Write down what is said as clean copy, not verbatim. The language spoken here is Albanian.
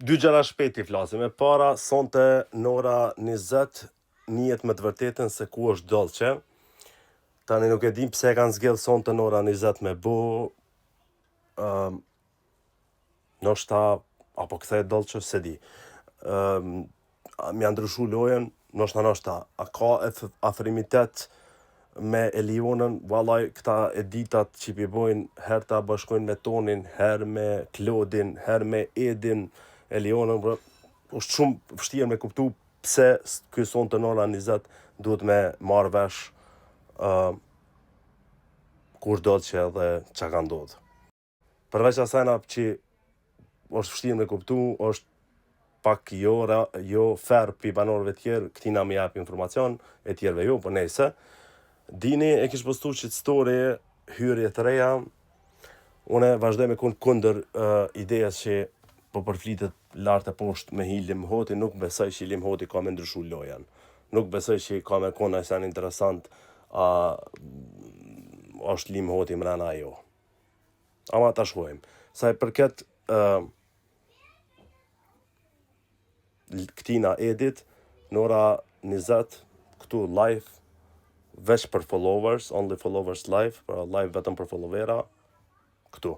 dy gjëra shpejt i flasim. E para, sonte në ora 20 njihet me të vërtetën se ku është Dolce. Tani nuk e dim pse e kanë zgjedhë sonte në ora 20 me bu. Ndoshta apo kthehet Dolce, se di. Mja ndryshu lojën, ndoshta, a ka afrimitet me Elionën, vallaj, këta editat që i bojnë, herë ta bashkojnë me Tonin, herë me Klodin, herë me Edin, Elionën, është shumë vështirë me kuptu pse ky sonte në ora 20 duhet me marrë vesh kur Dolce dhe çka ka ndodhur. Përveç asajna që është vështirë me kuptu, është pak jo fair pi banorëve tjerë, këtina me jap informacion, e tjerëve jo, po nejse. Dini e kish postu që story hyrje të reja, une vazhdoj me kun kundër idejas që po përflitet lartë e poshtë me Ilim Hoti, nuk besoj që Ilim Hoti ka me ndryshu lojan. Nuk besoj që ka me kon ajsan interesant është Ilim Hoti mrena jo. Ama ta shkojmë. Sa i përket këtina edit, në ora 20, këtu live, veç për followers, only followers live, pra live vetëm për followera, këtu.